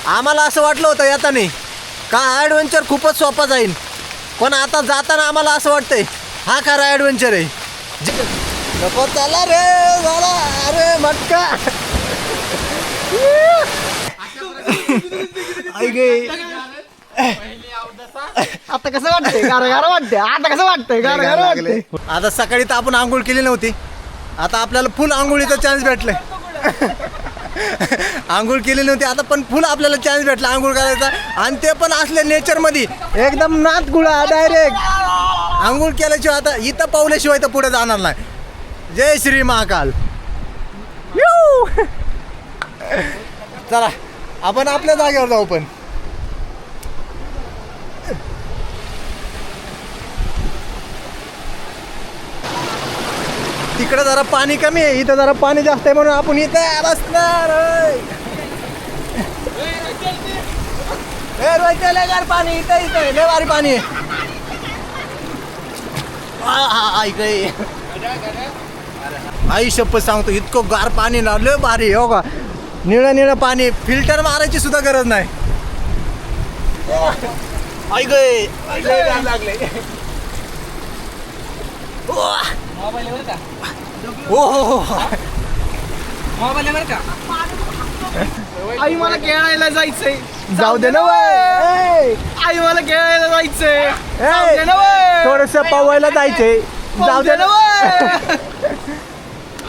आम्हाला असं वाटलं होतं येताना का ॲडव्हेंचर खूपच सोपा जाईल, पण आता जाताना आम्हाला असं वाटतंय हा खरा ॲडव्हेंचर आहे. नको चला रे झाला, अरे मटका आता कसं वाटतंय? गारगार वाटतंय. आता कसं वाटतंय? गारगार वाटतंय. आता सकाळी तर आपण आंघोळ केली नव्हती, आता आपल्याला फुल आंघोळीचा चान्स भेटलाय. आंघोळ केली नव्हती आता पण फुल आपल्याला चान्स भेटला आंघोळ करायचा, आणि ते पण असले नेचरमध्ये एकदम नाथ गुळा डायरेक्ट आंघोळ केल्याशिवाय आता इथं पावल्याशिवाय तर पुढे जाणार नाही. जय श्री महाकाल. चला आपण आपल्या जागेवर जाऊ. पण तिकडे जरा पाणी कमी आहे, इथं जरा पाणी जास्त आहे म्हणून आपण इथं बसणार. पाणी इथं इथं लय भारी पाणी आहे. आई शपथ सांगतो इतकं गार पाणी ना, लय भारी हो का. निळं निळं पाणी, फिल्टर मारायची सुद्धा गरज नाही. ऐक लागले. हो आई मला खेळायला जायचंय. जाऊ दे ना वय. आई मला खेळायला जायचंय. जाऊ दे ना थोडस पवायला जायचंय. जाऊ दे ना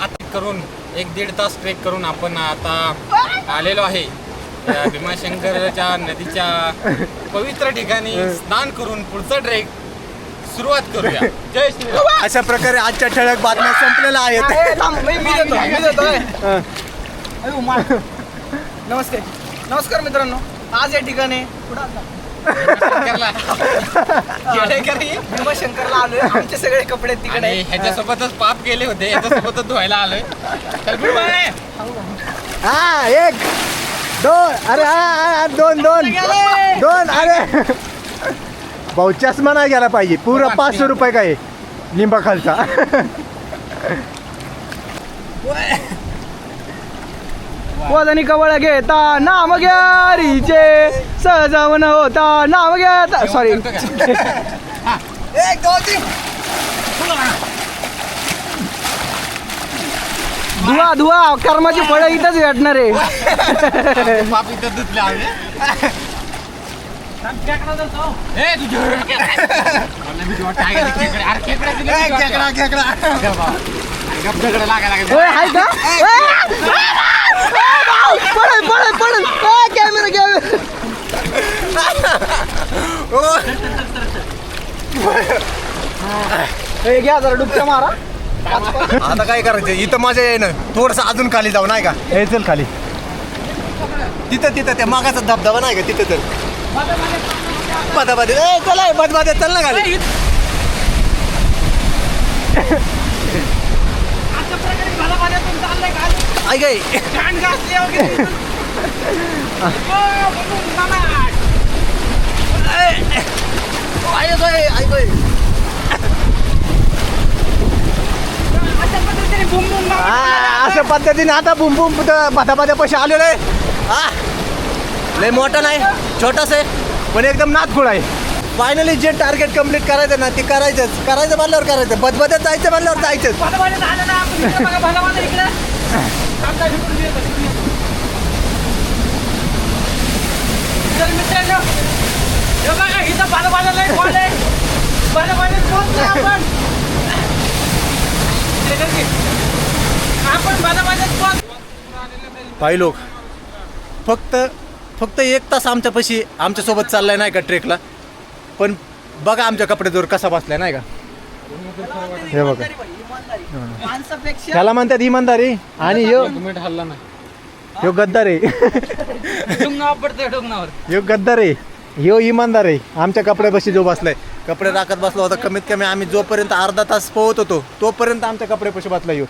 आता करून 1-1.5 तास ट्रेक करून आपण आता आलेलो आहे भीमाशंकरच्या नदीच्या पवित्र ठिकाणी. स्नान करून पुढचा ट्रेक सुरुवात करूया. जय श्री. अशा प्रकारे आजच्या ठळक बातम्या संपलेल्या आहेत. नमस्कार मित्रांनो. आज या ठिकाणी भीमाशंकरला आलोय. आमचे सगळे कपडे तिकडे. ह्याच्यासोबतच पाप गेले होते, ह्याच्यासोबतच धुवायला आलोय. हा 1 2 अरे हा 2 2 2 अरे भाऊ चष्मा नाही गेला पाहिजे. पुरा 500 रुपये काय लिंबा खालचा. वदनी कवळ घेता नाम घ्यारीचे सहजावन होता नाम घेता. सॉरी 1 2 3 धुवा धुवा कर्माची फळं इथंच भेटणार आहे. पाप इथं धुतले आम्ही. होय, हाय का? पडेल पडेल पडेल. कॅमेरा घ्या जरा डुबक्या मारा. आता काय करायचं इथं माझ्या येणं थोडस अजून खाली जाऊ नाही का. हे चल खाली तिथं तिथं त्या मागाचा धबधबा नाही का तिथं. तर बदाबादे चला बदबादे चल ना खाली. ऐक अशा पद्धतीने आता बुम बुम बदाबाद्या पैसे आलेले आहे. हा लय मोठं नाही, छोटंच आहे पण एकदम नाथखुळ आहे. फायनली जे टार्गेट कम्प्लीट करायचं ना ते करायचं म्हणल्यावर करायचं. बदबद्यात जायचं म्हणल्यावर जायचं. काही लोक फक्त 1 तास आमच्यासोबत चाललाय नाही का ट्रेकला, पण बघा आमच्या कपड्यावर कसा बसलाय नाही का. हे बघा त्याला म्हणतात इमानदारी, आणि ह्यो गद्दार आहे. ह्यो गद्दार आहे, ह्यो इमानदार आहे. आमच्या कपड्यापाशी जो बसलाय, कपडे राखत बसला होता. कमीत कमी आम्ही जोपर्यंत अर्धा तास पोहत होतो तोपर्यंत आमच्या कपड्यापाशी बसला. ह्यो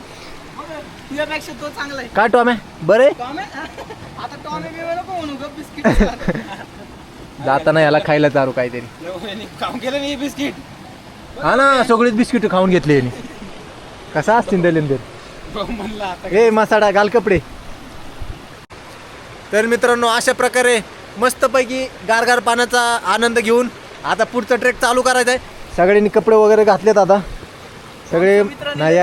तुझ्यापेक्षा तो चांगला आहे. काय टॉमे बरे. आता टॉमे नको म्हणू ग. बिस्किट जाताना याला खायला चारू काहीतरी काम केलं नाही बिस्किट. हा ना सगळेच बिस्किट खाऊन घेतले. कसा असतील दलिंदर. म्हणला ए मसाडा घाल कपडे. तर मित्रांनो अशा प्रकारे मस्तपैकी गारगार पाण्याचा आनंद घेऊन आता पुढचा ट्रेक चालू करायचा आहे. सगळ्यांनी कपडे वगैरे घातलेत आता सगळे. नाही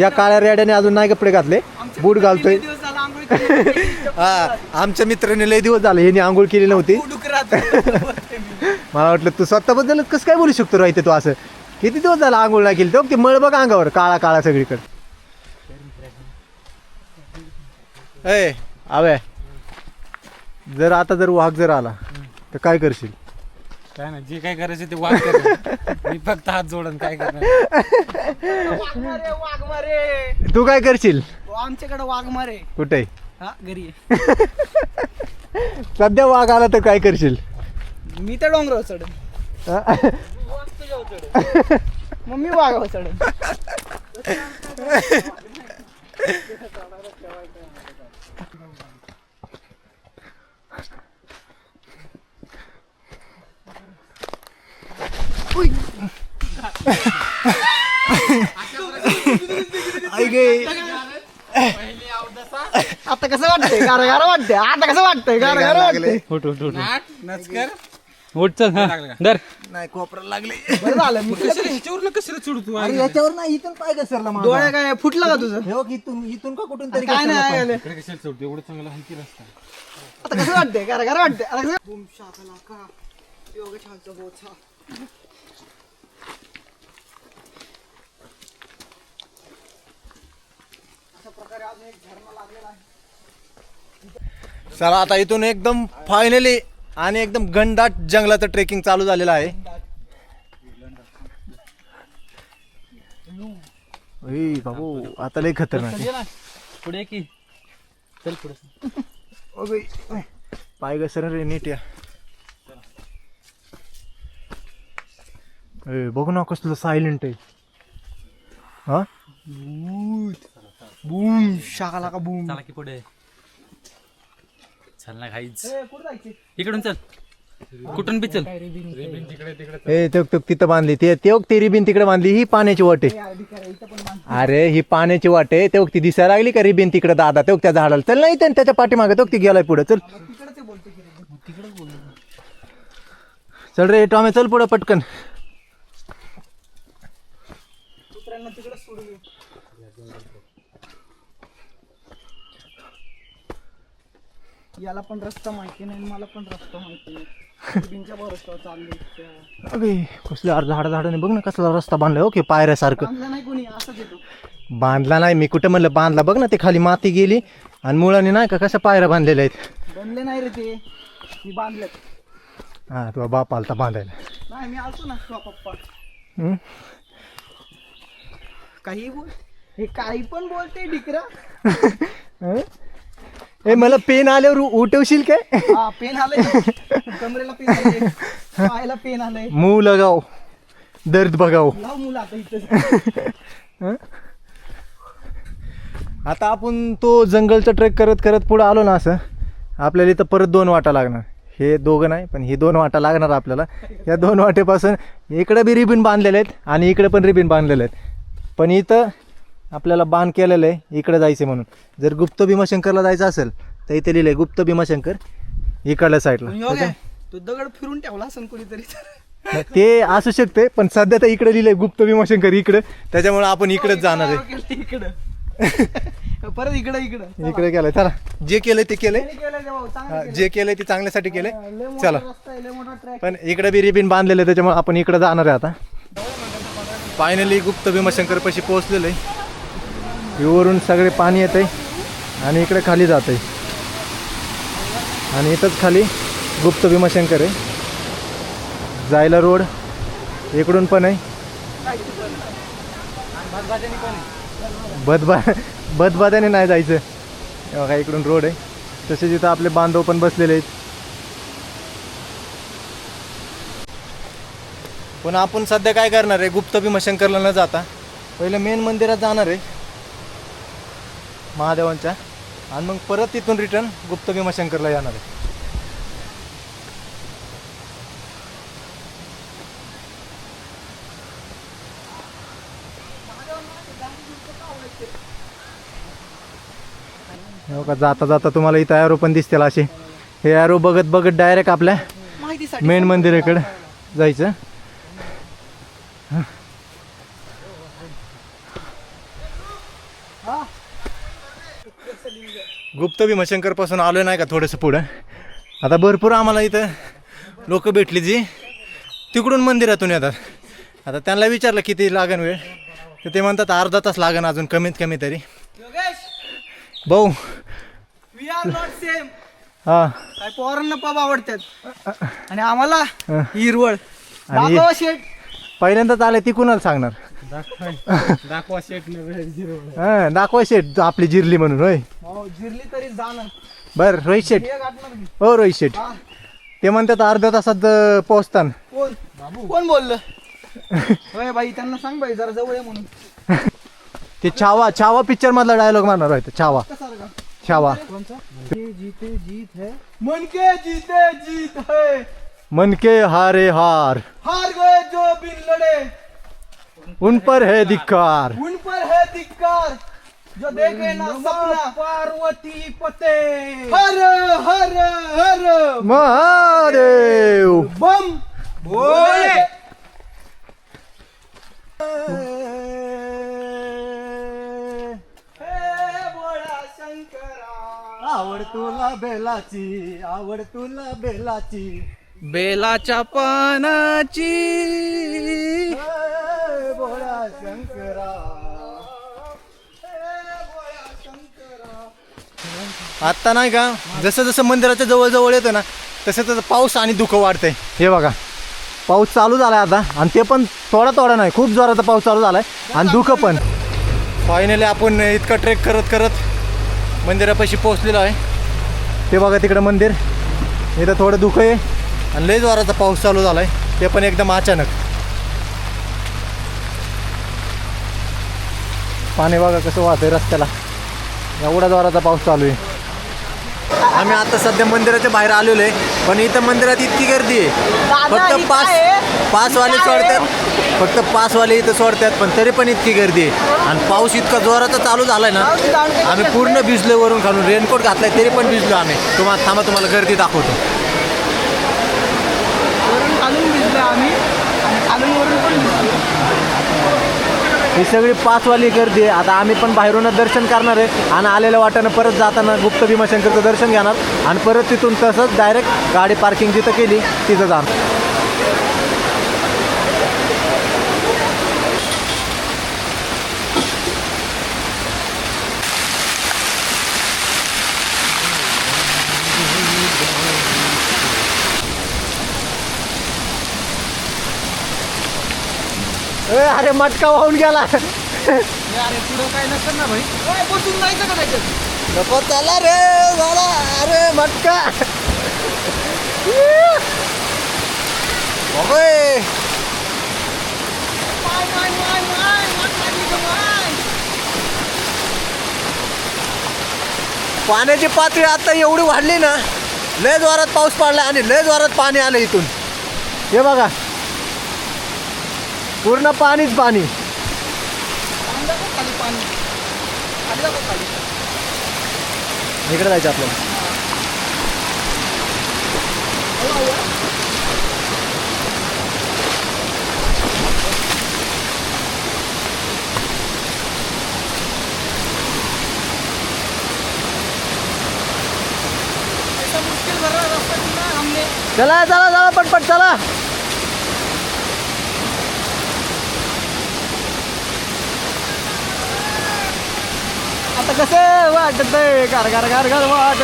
या काळ्या रेड्याने अजून नाही कपडे घातले, बूट घालतोय. हा आमच्या मित्राने लय दिवस झाले ह्याने आंघोळ केली नव्हती. मला वाटलं तू स्वतःबद्दल कसं काय बोलू शकतो राहते तू असं. किती दिवस झाला आंघोळ नाही केली तो ते मळ बघ अंगावर काळा काळा सगळीकडे. ए आवे जर आता जर वाघ जर आला तर काय करशील? काय ना जे काय करायचं ते वाघ करणार. मी फक्त हात जोडून काय करणार. वाघमारे तू काय करशील? आमच्याकडे वाघमारे कुठे? हा घरी सध्या वाघ आला तर काय करशील? मी तर डोंगरावर चढ मग मी वाघावर चढ. आता कसं वाटतंय? गारगार वाटतंय. आता कसं वाटतंय? गारगार वाटतंय. नाही कोपराला लागले. बरं झालं मी कशाला चढतो? अरे याच्यावर नाही इथून पाय घसरला माझा. डोळ्या काय फुटला का तुझं? हे बघ इथून का कुठून तरी काय घसरला नाही पाय. आलं. कशाला चढतो? एवढं चांगलं हलकी रस्ता. आता कसं वाटतंय? गारगार वाटतंय. आता कसं बूम शाकालाका योग छानचा बोचा. अशा प्रकारे अजून एक झरणा लागलेला आहे. चला आता इथून एकदम फायनली आणि एकदम घनदाट जंगलाचं ट्रेकिंग चालू झालेलं आहे. ओय बाबू आता लय खतरनाक. पुढे की चल पुढे. ओय पाय घसरण रे नीट या. ए बघू ना कसलं सायलेंट आहे. हा बूम शाकालाका बूम. चला की पुढे. चल ना खाईच. कुठं जायचं? इकडून चल. कुठून बी चल. ए तिथं बांधली ती रिबीन तिकडे बांधली. ही पाण्याची वाट आहे. अरे ही पाण्याची वाट आहे. ते ती दिसायला लागली का रिबीन तिकडे दादा ते त्या झाडाला. चल नाही त्याच्या पाठीमागे तो ती गेलाय पुढे. चल चल रे टॉमे चल पुढे पटकन. याला पण रस्ता माहिती नाही मला पण रस्ता माहिती नाही. बिनच्या भरोश्यावर चाललोय. अगे कसले झाडाने बघ ना कसला रस्ता बांधलाय. ओके पायऱ्यासारखं बांधला नाही कोणी असंच येतो. बांधला नाही मी कुठं म्हणलं बांधला. बघ ना ते खाली माती गेली आणि मुळाने नाही का कशा पायऱ्या बांधलेल्या आहेत. बनले नाही रे ते मी बांधले. हा तुझा बाप आलता बांधायला. नाही मी आलतो ना तुझा पप्पा. हम्म? काही बोल हे काही पण बोलते डिकरा. हं? ए मला पेन आल्यावर उठवशील काय? हा पेन आलंय. कमरेला पेन आलंय. पायाला पेन आलंय. मुंह लगाव दर्द बघाव. लाव मुलं आता इथं. आता आपण तो जंगलचा ट्रेक करत करत पुढे आलो ना असं आपल्याला इथं परत 2 वाटा लागणार. हे दोघं नाही पण हे 2 वाटा लागणार आपल्याला. या 2 वाटेपासून इकडे बी रिबीन बांधलेले आहेत आणि इकडे पण रिबीन बांधलेले आहेत. पण इथं आपल्याला बाण केलेलं आहे इकडे जायचं म्हणून. जर गुप्त भीमाशंकरला जायचं असेल तर इथे लिहिलंय गुप्त भीमाशंकर इकडल्या साईडला. तो दगड फिरून ठेवला असं कोणीतरी. ते असू शकते पण सध्या तर इकडे लिहिलंय गुप्त भीमाशंकर इकडे. त्याच्यामुळे आपण इकडेच जाणार आहे. इकडं परत इकडं इकडे केलंय. चला जे केलंय ते केलंय. जे केलंय ते चांगल्यासाठी केलंय. चला पण इकडे बी रिबीन बांधलेलं आहे त्याच्यामुळे आपण इकडे जाणार आहे आता. फायनली गुप्त भीमाशंकर पाशी पोहोचलेलं आहे. वरून सगळे पाणी येत आहे आणि इकडे खाली जात आहे आणि इथंच खाली गुप्त भीमाशंकर आहे. जायला रोड इकडून पण आहे. बदबाद्याने नाही जायचं. बघा इकडून रोड आहे. तसेच इथं आपले बांधव पण बसलेले आहेत. पण आपण सध्या काय करणार आहे गुप्त भीमाशंकरला न जाता पहिलं मेन मंदिरात जाणार आहे महादेवांच्या आणि मग परत तिथून रिटर्न गुप्त भीमाशंकरला जाणार आहे. हो का, जाता जाता तुम्हाला इथं ॲरो पण दिसतील असे. हे ॲरो बघत बघत डायरेक्ट आपल्या माहितीसाठी मेन मंदिराकडे जायचं. गुप्त भीमाशंकर पासून आलो नाही का थोडंसं पुढं. आता भरपूर आम्हाला इथं लोक भेटली जी तिकडून मंदिरातून येतात. आता त्यांना विचारलं किती लागन वेळ, तर ते म्हणतात अर्धा तास लागन अजून कमीत कमी तरी. योगेश, भाऊ वी आर नॉट सेम. हा काय पोरांना पब आवडतात आणि आम्हाला हा. हिरवळ. आणि दाखवा शेट. पहिल्यांदाच आले ती कुणाला सांगणार. दाखवा शेट हा दाखवा शेट आपली जिरली म्हणून. होय हो, जिरली तरी जाणार. बर रोहित शेट. हे गाठणार मी. हो रोहित शेट. हा. ते म्हणतात अर्ध्या तासात पोहोचतान. कोण बोललं? होय बाई, त्यांना सांग बाई जरा जवळ आहे म्हणून. ते छावा छावा पिक्चर मधला डायलॉग मारणार आहे छावा सारखा छावा. जीते जीत है, मन के जीते जीत है, मन के हारे हार, हार गए जो बिन लड़े, उन पर है धिक्कार. उन पर है धिक्कार, जो देखे ना सपना पार्वती पते. हर हर हर महादेव. बम बोले. आवड तुला बेलाची, आवड तुला बेलाची, बेलाच्या पानाची. बोळा शंकरा. आता नाही का जसं जसं मंदिराच्या जवळ जवळ येतो ना तसं तसं पाऊस आणि धुकं वाढतंय. हे बघा पाऊस चालू झालाय आता, आणि ते पण थोडा थोडा नाही, खूप जोराचा पाऊस चालू झालाय आणि धुकं पण. फायनली आपण इतका ट्रेक करत करत मंदिरापाशी पोहोचलेलो आहे. ते बघा तिकडं मंदिर. इथं थोडं धुकं आहे आणि लय जोराचा पाऊस चालू झालाय, ते पण एकदम अचानक. पाणी बघा कसं वाहतंय रस्त्याला, एवढा जोराचा पाऊस चालू आहे. आम्ही आता सध्या मंदिराच्या बाहेर आलेलो आहे, पण इथं मंदिरात इतकी गर्दी आहे. फक्त पासवाले सोडतात, फक्त पासवाले इथं सोडतात, पण तरी पण इतकी गर्दी आहे. आणि पाऊस इतका जोराचा चालू झालाय ना, आम्ही पूर्ण भिजलो वरून खालून. रेनकोट घातलाय तरी पण भिजलो आम्ही. तुम्हाला गर्दी दाखवतो. वरून खालून भिजलो आम्ही आणि खालून वरून पण भिजलो. ही सगळी पासवाली गर्दी आहे. आता आम्ही पण बाहेरूनच दर्शन करणार आहे आणि आलेल्या वाटानं परत जाताना गुप्त भीमाशंकरचं दर्शन घेणार आणि परत तिथून तसंच डायरेक्ट गाडी पार्किंग जिथं केली तिथं जाणार. अरे मटका वाहून गेला. अरे पुढं काय नसेल ना भाई. बसून जायचं का त्याच्यात? नको चला रे झाला. अरे मटका माय माय माय माय माय. पाण्याची पातळी आता एवढी वाढली ना, लय जोरात पाऊस पडला आणि लय जोरात पाणी आलं इथून. हे बघा पूर्ण पाणीच पाणी. खाली पाणी. खाली दाखव खाली. इकडे जायचं आपल्याला. ऐसा मुश्किल भरा रास्ता चुना हमने. चला चला चला पटपट चला. आता कसं वाटत गार गार गार गार वाट.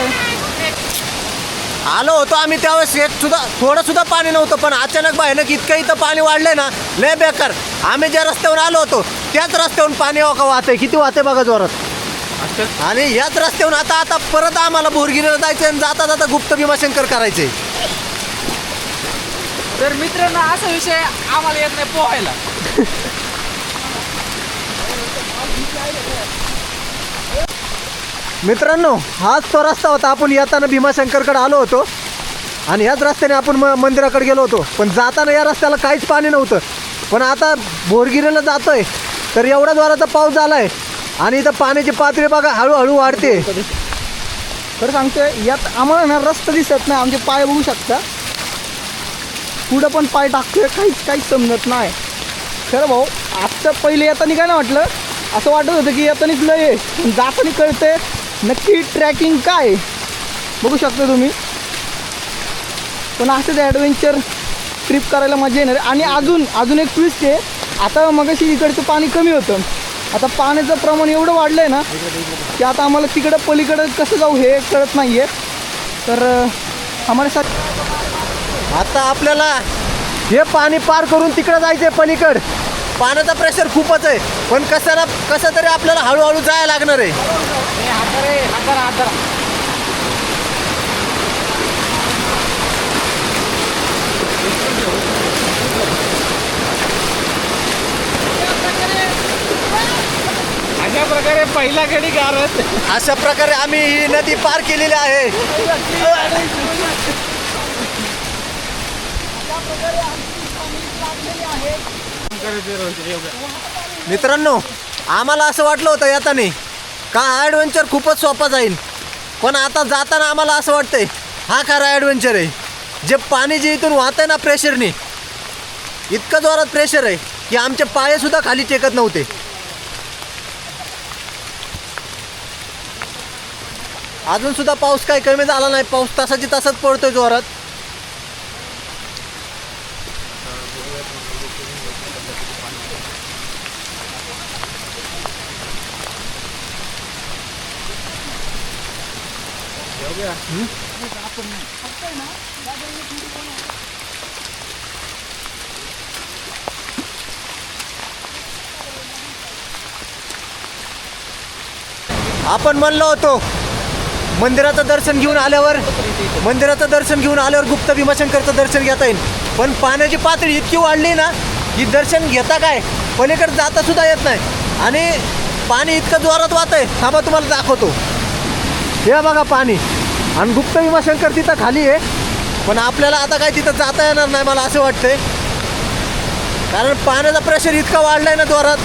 आलो होतो आम्ही त्यावेळेस एक सुद्धा थोडं सुद्धा पाणी नव्हतं, पण अचानक भयानक इतकं इथं पाणी वाढलंय ना, लय बेकार. आम्ही ज्या रस्त्यावर आलो होतो त्याच रस्त्यावरून पाणी वाहतंय. किती वाहतंय बघा जोरात. आणि याच रस्त्यावरून आता परत आम्हाला बोरगिरीला जायचं आणि जाता जाता गुप्त भीमाशंकर करायचंय. तर मित्रांनो असा विषय आम्हाला येत नाही पोहायला. मित्रांनो हाच तो रस्ता होता. आपण येताना भीमाशंकरकडे आलो होतो आणि ह्याच रस्त्याने आपण मंदिराकडे गेलो होतो, पण जाताना या रस्त्याला काहीच पाणी नव्हतं. पण आता बोरगिरीला जातोय तर एवढा जोराचा पाऊस झालाय आणि इथं पाण्याची पातळी बघा हळूहळू वाढते. खरं सांगतोय यात आम्हाला ना रस्ता दिसत नाही. आमचे पाय बघू शकता, पुढं पण पाय टाकतोय, काहीच समजत नाही. खरं भाऊ आत्ता पहिले येताना काय ना वाटलं, असं वाटत होतं की येतानीच लय आहे, पण जाताना कळतंय नक्की ट्रॅकिंग काय. बघू शकता तुम्ही. पण असंच ॲडव्हेंचर ट्रिप करायला मजा येणार. आणि अजून एक ट्विस्ट आहे. आता मगाशी इकडचं पाणी कमी होतं, आता पाण्याचं प्रमाण एवढं वाढलं आहे ना की आता आम्हाला तिकडं पलीकडं कसं जाऊ हे कळत नाही आहे. तर आम्हाला साथ आता आपल्याला हे पाणी पार करून तिकडं जायचं आहे पलीकड. पाण्याचा प्रेशर खूपच आहे, पण कसं तरी आपल्याला हळूहळू जायला लागणार आहे. अशा प्रकारे पहिला गडी गारत अशा प्रकारे आम्ही ही नदी पार केलेली आहे. मित्रांनो, आम्हाला असं वाटलं होतं येताना का ॲडव्हेंचर खूपच सोपा जाईल, पण आता जाताना आम्हाला असं वाटतंय हा खरा ॲडव्हेंचर आहे. जे पाणी जे इथून वाहतंय ना प्रेशरने, इतकं जोरात प्रेशर आहे की आमचे पायसुद्धा खाली टेकत नव्हते. अजून सुद्धा पाऊस काही कमी झाला नाही, पाऊस तासाची तासात पडतोय जोरात. आपण म्हणलो होतो मंदिराचं दर्शन घेऊन आल्यावर गुप्त भीमाशंकरचं दर्शन घेता येईल, पण पाण्याची पातळी इतकी वाढली ना की दर्शन घेता काय पलीकडे जाता सुद्धा येत नाही. आणि पाणी इतकं जोरात वाहत आहे, थांबा तुम्हाला दाखवतो. हे बघा पाणी, आणि गुप्त भीमाशंकर तिथं खाली आहे, पण आपल्याला आता काय तिथं जाता येणार नाही मला असं वाटतंय. कारण पाण्याचा प्रेशर इतका वाढला आहे ना जोरात,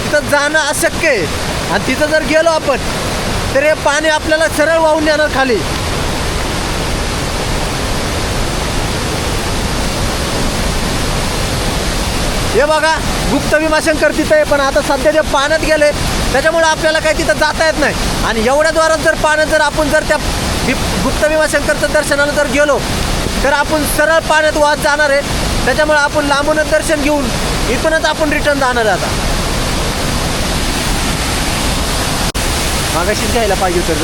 तिथं जाणं अशक्य आहे. आणि तिथं जर गेलो आपण तर हे पाणी आपल्याला सरळ वाहून येणार खाली. हे बघा गुप्त भीमाशंकर तिथं आहे, पण आता सध्या ते पाण्यात गेले त्याच्यामुळे आपल्याला काही तिथं जाता येत नाही. आणि एवढ्या जोरात जर पाण्यात जर आपण जर त्या गुप्त भीमाशंकरचं दर्शनाला जर गेलो तर आपण सरळ पाण्यात वाहत जाणार आहे. त्याच्यामुळे आपण लांबूनच दर्शन घेऊन इथूनच आपण रिटर्न जाणार आहे. आता मागाशीच घ्यायला पाहिजे होतं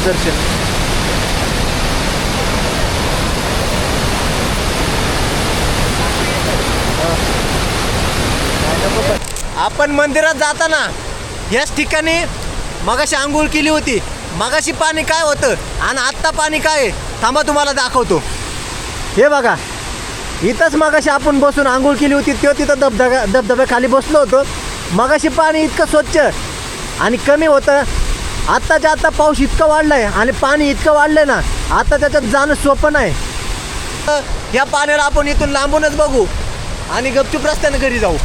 दर्शन. आपण मंदिरात जाताना याच ठिकाणी मगाशी आंघोळ केली होती. मगाशी पाणी काय होतं आणि आत्ता पाणी काय आहे थांबा तुम्हाला दाखवतो. हे बघा, इथंच मगाशी आपण बसून आंघोळ केली होती, तो तिथं धबधब्याखाली बसलो होतो. मगाशी पाणी इतकं स्वच्छ आणि कमी होतं. आत्ताच्या आत्ता पाऊस इतका वाढला आहे आणि पाणी इतकं वाढलं आहे ना, आता त्याच्यात जाणं सोपं नाही. या पाण्याला आपण इथून लांबूनच बघू आणि गपचूप रस्त्याने घरी जाऊ.